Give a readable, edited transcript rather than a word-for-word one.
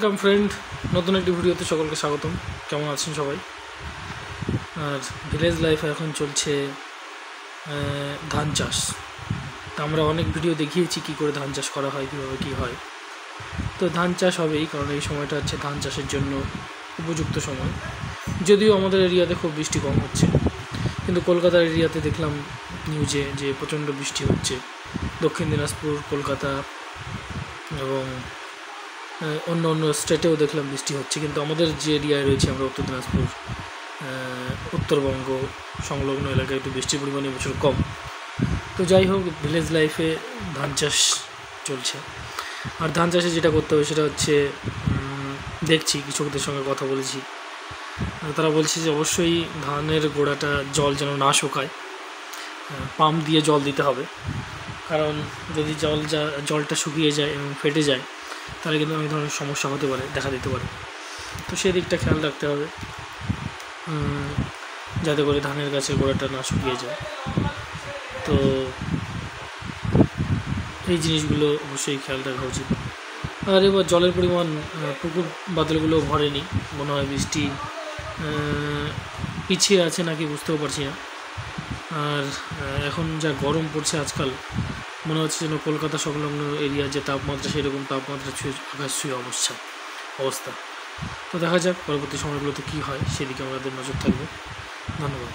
Welcome friend, নতুন একটি ভিডিওতে সকলকে স্বাগতম। কেমন আছেন সবাই? আর ভিলেজ লাইফে এখন চলছে ধান চাষ। তা আমরা অনেক ভিডিও দেখিয়েছি কী করে ধান চাষ করা হয়, কীভাবে কী হয়। তো ধান চাষ হবেই, কারণ এই সময়টা হচ্ছে ধান চাষের জন্য উপযুক্ত সময়। যদিও আমাদের এরিয়াতে খুব বৃষ্টি কম হচ্ছে, কিন্তু কলকাতার এরিয়াতে দেখলাম নিউজে যে প্রচণ্ড বৃষ্টি হচ্ছে। দক্ষিণ দিনাজপুর, কলকাতা এবং অন্য অন্য স্টেটেও দেখলাম বৃষ্টি হচ্ছে, কিন্তু আমাদের যে এরিয়ায় রয়েছে আমরা উত্তর দিনাজপুর, উত্তরবঙ্গ সংলগ্ন এলাকায় একটু বৃষ্টির পরিমাণ এবছর কম। তো যাই হোক, ভিলেজ লাইফে ধান চাষ চলছে। আর ধান চাষে যেটা করতে হবে সেটা হচ্ছে, দেখছি কৃষকদের সঙ্গে কথা বলেছি, তারা বলছে যে অবশ্যই ধানের গোড়াটা জল যেন না শুকায়, পাম্প দিয়ে জল দিতে হবে। কারণ যদি জলটা শুকিয়ে যায় এবং ফেটে যায়, তাহলে কিন্তু অনেক ধরনের সমস্যা হতে পারে, দেখা দিতে পারে। তো সেই দিকটা খেয়াল রাখতে হবে, যাতে করে ধানের গাছের গোড়াটা না শুকিয়ে যায়। তো এই জিনিসগুলো অবশ্যই খেয়াল রাখা উচিত। আর এবার জলের পরিমাণ পুকুর বাদলগুলো ভরেনি, মনে হয় বৃষ্টি পিছিয়ে আছে নাকি বুঝতেও পারছি না। আর এখন যা গরম পড়ছে আজকাল, মনে হচ্ছে যেন কলকাতা সংলগ্ন এরিয়ার যে তাপমাত্রা, সেরকম তাপমাত্রা আকাশ ছুঁয়ে অবস্থা। তো দেখা যাক পরবর্তী সময়গুলোতে কী হয়, সেদিকে আমাদের নজর থাকবে। ধন্যবাদ।